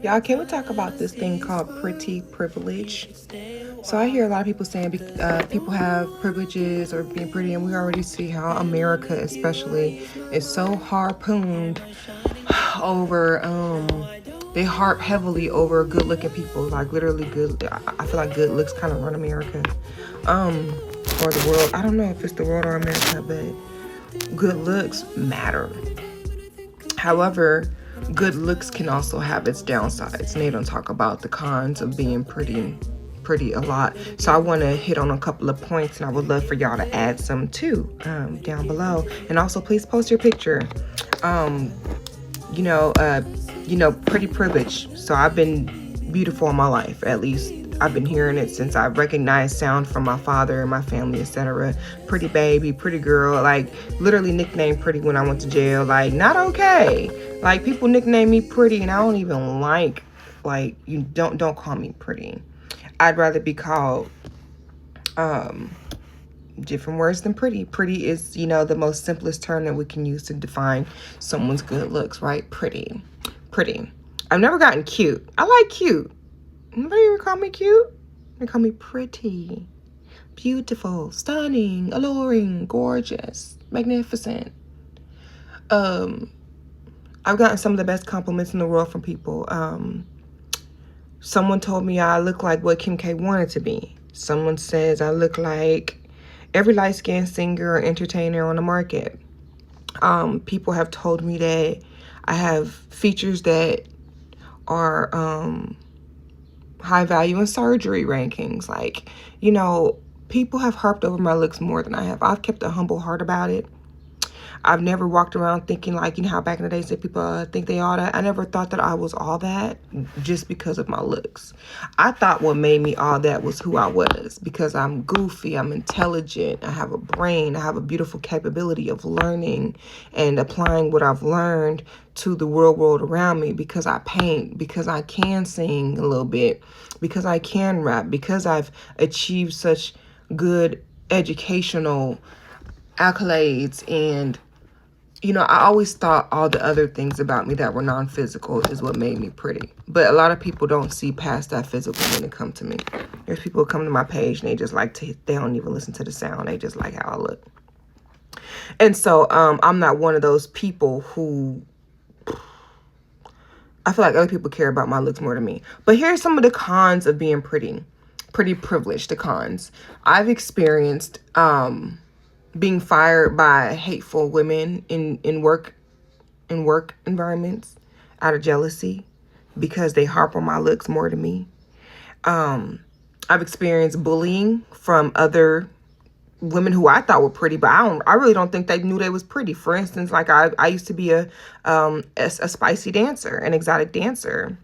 Y'all, can we talk about this thing called pretty privilege? So I hear a lot of people saying people have privileges or being pretty, and we already see how America, especially, is so harpooned over. They harp heavily over good-looking people, like literally good. I feel like good looks kind of run America, or the world. I don't know if it's the world or America, but good looks matter. However, good looks can also have its downsides, and they don't talk about the cons of being pretty a lot. So I want to hit on a couple of points, and I would love for y'all to add some too, down below. And also, please post your picture. Um, you know, uh, pretty privilege. So I've been beautiful all my life, at least. I've been hearing it since I recognized sound from my father and my family, etc. Pretty baby, pretty girl, like literally nicknamed pretty when I went to jail. Like, not okay. Like, people nickname me pretty, and I don't even like, you don't call me pretty. I'd rather be called different words than pretty. Pretty is, the most simplest term that we can use to define someone's good looks, right? Pretty. I've never gotten cute. I like cute. Nobody ever call me cute. They call me pretty, beautiful, stunning, alluring, gorgeous, magnificent. I've gotten some of the best compliments in the world from people. Someone told me I look like what Kim K wanted to be. Someone says I look like every light-skinned singer or entertainer on the market. People have told me that I have features that are high value in surgery rankings. Like, people have harped over my looks more than I have. I've kept a humble heart about it. I've never walked around thinking like, how back in the day said people think they all that. I never thought that I was all that just because of my looks. I thought what made me all that was who I was, because I'm goofy, I'm intelligent, I have a brain, I have a beautiful capability of learning and applying what I've learned to the real world around me, because I paint, because I can sing a little bit, because I can rap, because I've achieved such good educational accolades. And I always thought all the other things about me that were non-physical is what made me pretty. But a lot of people don't see past that physical when it comes to me. There's people who come to my page and they just they don't even listen to the sound. They just like how I look. And so I'm not one of those people who, I feel like other people care about my looks more than me. But here's some of the cons of being pretty privileged. The cons. I've experienced being fired by hateful women in work environments out of jealousy because they harp on my looks more than me. I've experienced bullying from other women who I thought were pretty, but I really don't think they knew they was pretty. For instance, like I used to be a spicy dancer, an exotic dancer.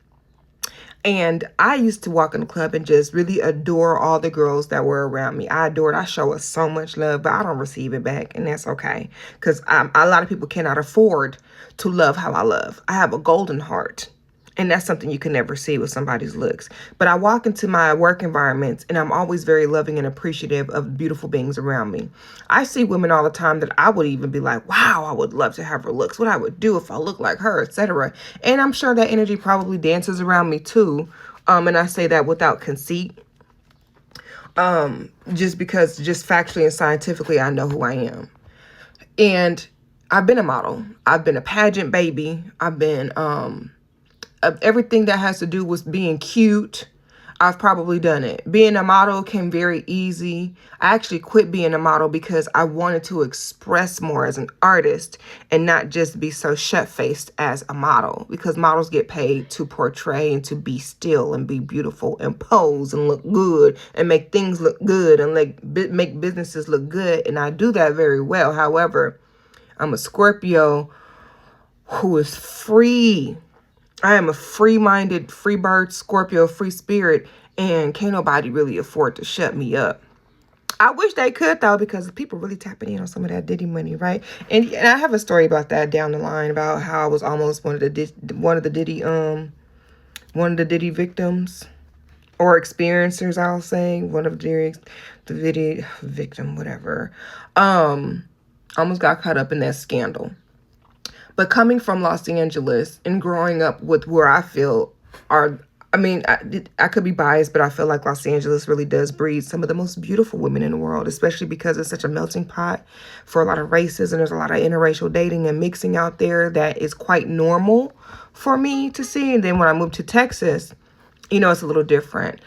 And I used to walk in the club and just really adore all the girls that were around me. I show us so much love, but I don't receive it back. And that's okay. Because a lot of people cannot afford to love how I love. I have a golden heart. And that's something you can never see with somebody's looks. But I walk into my work environments and I'm always very loving and appreciative of beautiful beings around me. I see women all the time that I would even be like, wow, I would love to have her looks. What I would do if I looked like her, etc. And I'm sure that energy probably dances around me too. And I say that without conceit. Just because, just factually and scientifically, I know who I am. And I've been a model. I've been a pageant baby. I've been everything that has to do with being cute. I've probably done it. Being a model came very easy. I actually quit being a model because I wanted to express more as an artist and not just be so shut-faced as a model, because models get paid to portray and to be still and be beautiful and pose and look good and make things look good and make businesses look good. And I do that very well. However, I'm a Scorpio who is free. I am a free-minded, free bird, Scorpio, free spirit, and can't nobody really afford to shut me up. I wish they could, though, because people really tapping in on some of that Diddy money, right? And I have a story about that down the line, about how I was almost one of the Diddy victims or experiencers. I'll say one of the Diddy victim, whatever. Almost got caught up in that scandal. But coming from Los Angeles and growing up with where I feel are, I mean, I could be biased, but I feel like Los Angeles really does breed some of the most beautiful women in the world, especially because it's such a melting pot for a lot of races, and there's a lot of interracial dating and mixing out there that is quite normal for me to see. And then when I moved to Texas, you know, it's a little different.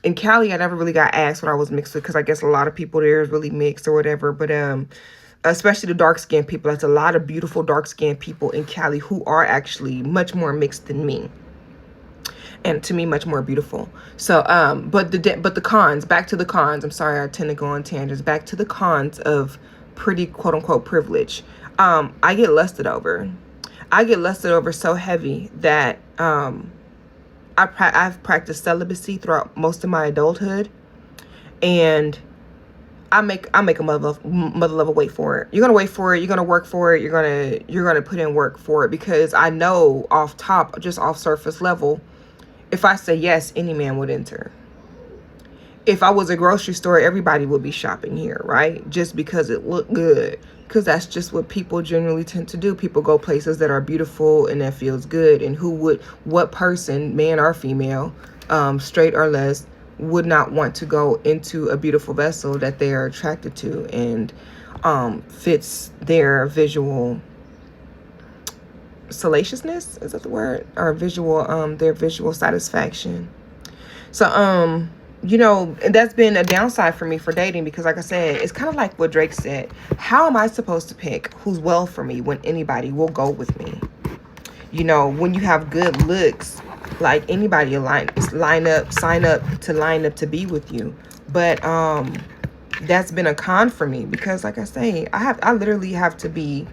In Cali, I never really got asked what I was mixed with, because I guess a lot of people there is really mixed or whatever. But especially the dark-skinned people, there's a lot of beautiful dark-skinned people in Cali who are actually much more mixed than me. And to me, much more beautiful. So, but the cons, back to the cons. I'm sorry, I tend to go on tangents. Back to the cons of pretty, quote unquote, privilege. I get lusted over. I get lusted over so heavy that I've practiced celibacy throughout most of my adulthood, and I make a mother lover wait for it. You're gonna wait for it. You're gonna work for it. You're gonna put in work for it, because I know off top, just off surface level, if I say yes, any man would enter. If I was a grocery store, everybody would be shopping here, right? Just because it looked good. Because that's just what people generally tend to do. People go places that are beautiful and that feels good. And what person, man or female, straight or less, would not want to go into a beautiful vessel that they are attracted to and fits their visual salaciousness, is that the word? Or visual, their visual satisfaction. So, you know, and that's been a downside for me for dating, because like I said, it's kind of like what Drake said. How am I supposed to pick who's well for me when anybody will go with me? You know, when you have good looks, like anybody will sign up to be with you. But that's been a con for me, because like I say, I literally have to be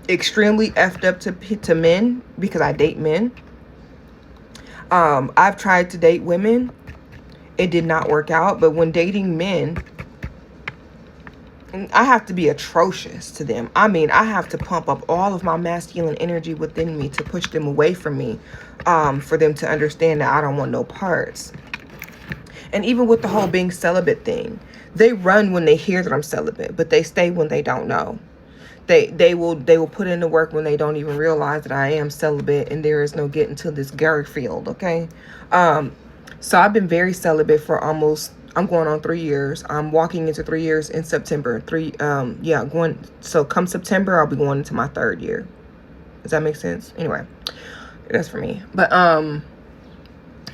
extremely effed up to men, because I date men. I've tried to date women. It did not work out. But when dating men, I have to be atrocious to them. I mean, I have to pump up all of my masculine energy within me to push them away from me, for them to understand that I don't want no parts. And even with the whole being celibate thing, they run when they hear that I'm celibate, but they stay when they don't know. They will put in the work when they don't even realize that I am celibate, and there is no getting to this Gary field, okay? So I've been very celibate for almost, I'm going on 3 years. I'm walking into 3 years in September. So come September, I'll be going into my 3rd year. Does that make sense? Anyway, that's for me. But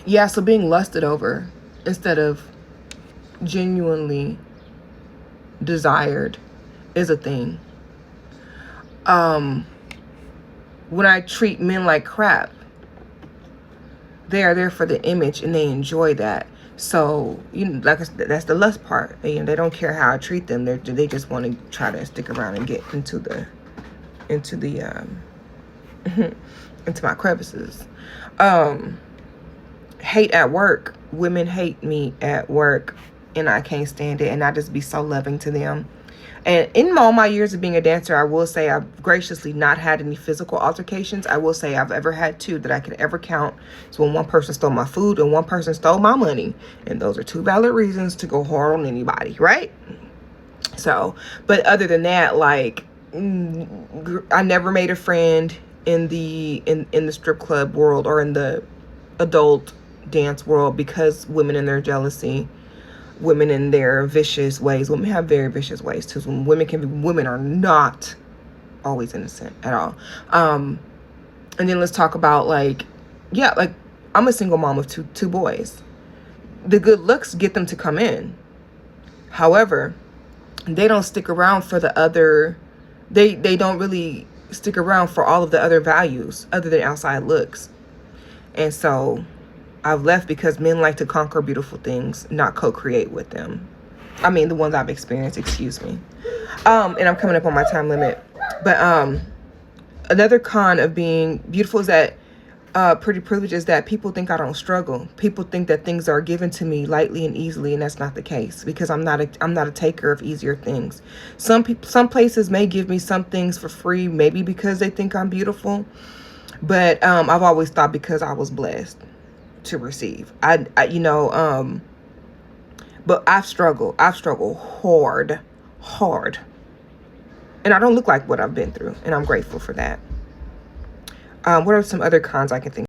yeah, so being lusted over instead of genuinely desired is a thing. When I treat men like crap, they are there for the image and they enjoy that. So, you know, like I said, that's the lust part. They don't care how I treat them. They just want to try to stick around and get into my crevices. Hate at work. Women hate me at work, and I can't stand it. And I just be so loving to them. And in all my years of being a dancer, I will say I've graciously not had any physical altercations. I will say I've ever had 2 that I could ever count. So when one person stole my food and one person stole my money. And those are 2 valid reasons to go hard on anybody, right? So, but other than that, like, I never made a friend in the strip club world or in the adult dance world, because women and their jealousy, women in their vicious ways. Women have very vicious ways too. Women are not always innocent at all. And then let's talk about like I'm a single mom of two boys. The good looks get them to come in. However, they don't stick around for the other. They don't really stick around for all of the other values other than outside looks. And so I've left because men like to conquer beautiful things, not co-create with them. I mean, the ones I've experienced, excuse me. And I'm coming up on my time limit. But another con of being beautiful is that pretty privilege is that people think I don't struggle. People think that things are given to me lightly and easily, and that's not the case, because I'm not a taker of easier things. Some places may give me some things for free, maybe because they think I'm beautiful. But I've always thought because I was blessed to receive. But I've struggled hard. And I don't look like what I've been through, and I'm grateful for that. What are some other cons I can think